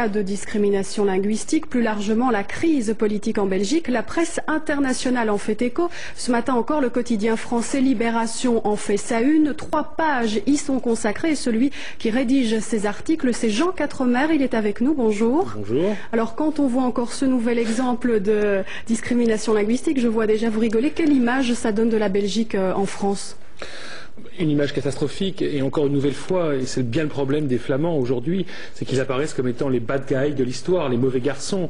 De discrimination linguistique, plus largement la crise politique en Belgique, la presse internationale en fait écho. Ce matin encore, le quotidien français Libération en fait sa une. 3 pages y sont consacrées et celui qui rédige ces articles, c'est Jean Quatremer. Il est avec nous. Bonjour. Bonjour. Alors quand on voit encore ce nouvel exemple de discrimination linguistique, je vois déjà vous rigoler. Quelle image ça donne de la Belgique en France ? Une image catastrophique, et encore une nouvelle fois, et c'est bien le problème des Flamands aujourd'hui, c'est qu'ils apparaissent comme étant les bad guys de l'histoire, les mauvais garçons.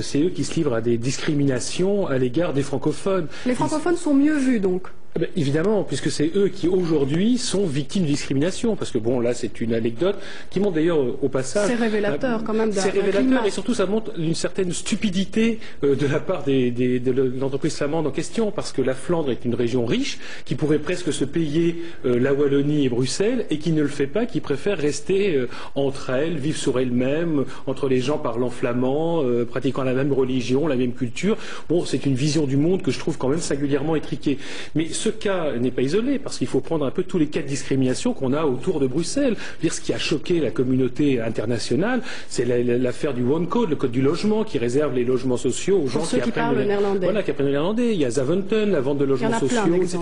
C'est eux qui se livrent à des discriminations à l'égard des francophones. Les francophones sont mieux vus donc. Évidemment, puisque c'est eux qui aujourd'hui sont victimes de discrimination, parce que bon, là c'est une anecdote qui montre d'ailleurs au passage. C'est révélateur quand même d'un C'est révélateur climat. et surtout ça montre une certaine stupidité de la part de l'entreprise flamande en question, parce que la Flandre est une région riche qui pourrait presque se payer la Wallonie et Bruxelles et qui ne le fait pas, qui préfère rester entre elles, vivre sur elle-même, entre les gens parlant flamand, pratiquant la même religion, la même culture. Bon, c'est une vision du monde que je trouve quand même singulièrement étriquée. Mais ce cas n'est pas isolé, parce qu'il faut prendre un peu tous les cas de discrimination qu'on a autour de Bruxelles. Dire ce qui a choqué la communauté internationale, c'est l'affaire du One Code, le code du logement, qui réserve les logements sociaux aux gens qui apprennent le néerlandais. Voilà, qui apprennent le néerlandais. Il y a Zaventem, la vente de logements sociaux, etc.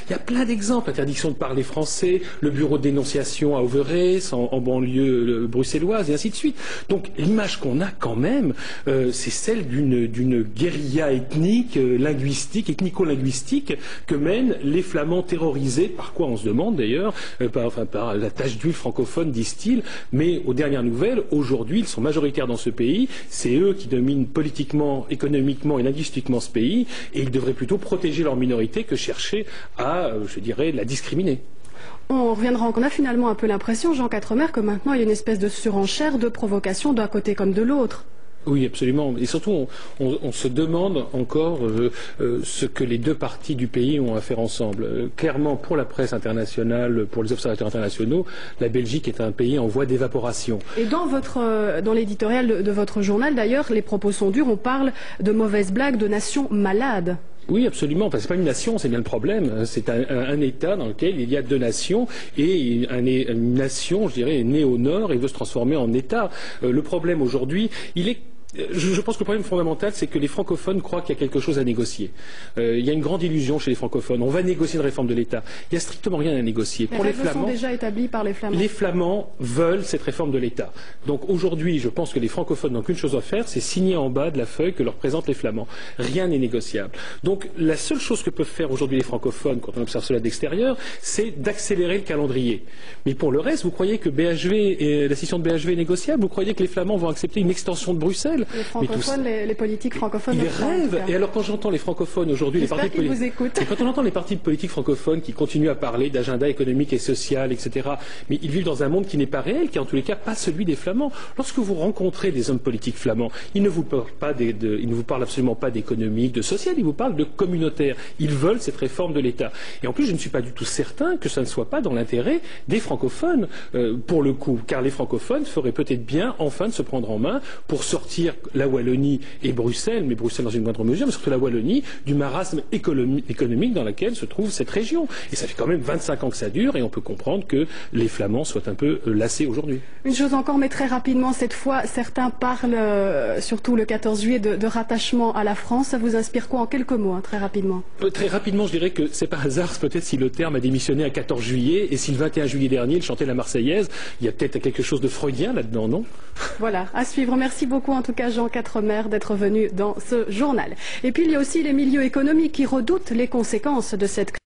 Il y a plein d'exemples. Interdiction de parler français, le bureau de dénonciation à Overijse, en banlieue bruxelloise, et ainsi de suite. Donc l'image qu'on a quand même, c'est celle d'une guérilla ethnique, linguistique, ethnico-linguistique, que mènent les Flamands terrorisés, par quoi on se demande d'ailleurs, par la tache d'huile francophone, disent-ils, mais aux dernières nouvelles, aujourd'hui, ils sont majoritaires dans ce pays, c'est eux qui dominent politiquement, économiquement et linguistiquement ce pays, et ils devraient plutôt protéger leur minorité que chercher à, je dirais, la discriminer. On reviendra, on a finalement un peu l'impression, Jean Quatremer, que maintenant il y a une espèce de surenchère, de provocation d'un côté comme de l'autre. Oui, absolument. Et surtout, on se demande encore ce que les deux parties du pays ont à faire ensemble. Clairement, pour la presse internationale, pour les observateurs internationaux, la Belgique est un pays en voie d'évaporation. Et dans l'éditorial de votre journal, d'ailleurs, les propos sont durs. On parle de mauvaises blagues, de nations malades. Oui, absolument. Parce que c'est pas une nation, c'est bien le problème. C'est un État dans lequel il y a 2 nations et une nation, je dirais, est née au nord et veut se transformer en État. Le problème aujourd'hui, je pense que le problème fondamental, c'est que les francophones croient qu'il y a quelque chose à négocier. Il y a une grande illusion chez les francophones. On va négocier une réforme de l'État. Il n'y a strictement rien à négocier. Les règles sont déjà établies par les Flamands. Les Flamands veulent cette réforme de l'État. Donc aujourd'hui, je pense que les francophones n'ont qu'une chose à faire, c'est signer en bas de la feuille que leur présentent les Flamands. Rien n'est négociable. Donc la seule chose que peuvent faire aujourd'hui les francophones, quand on observe cela d'extérieur, c'est d'accélérer le calendrier. Mais pour le reste, vous croyez que la scission de BHV est négociable? Vous croyez que les Flamands vont accepter une extension de Bruxelles? Les francophones, les politiques francophones. Ils rêvent. Et alors quand j'entends les francophones aujourd'hui, les partis politiques, et quand on entend les partis politiques francophones qui continuent à parler d'agenda économique et social, etc., mais ils vivent dans un monde qui n'est pas réel, qui est en tous les cas pas celui des Flamands. Lorsque vous rencontrez des hommes politiques flamands, ils ne vous parlent absolument pas d'économique, de social, ils vous parlent de communautaire. Ils veulent cette réforme de l'État. Et en plus, je ne suis pas du tout certain que ça ne soit pas dans l'intérêt des francophones, pour le coup, car les francophones feraient peut-être bien enfin de se prendre en main pour sortir la Wallonie et Bruxelles, mais Bruxelles dans une moindre mesure, mais surtout la Wallonie, du marasme économique dans lequel se trouve cette région. Et ça fait quand même 25 ans que ça dure, et on peut comprendre que les Flamands soient un peu lassés aujourd'hui. Une chose encore, mais très rapidement, cette fois, certains parlent, surtout le 14 juillet, de rattachement à la France. Ça vous inspire quoi en quelques mots, très rapidement? Très rapidement, je dirais que c'est pas hasard, peut-être si le terme a démissionné à 14 juillet, et si le 21 juillet dernier, il chantait la Marseillaise, il y a peut-être quelque chose de freudien là-dedans, non? Voilà, à suivre. Merci beaucoup, en tout cas, Jean Quatremer, d'être venu dans ce journal. Et puis, il y a aussi les milieux économiques qui redoutent les conséquences de cette crise.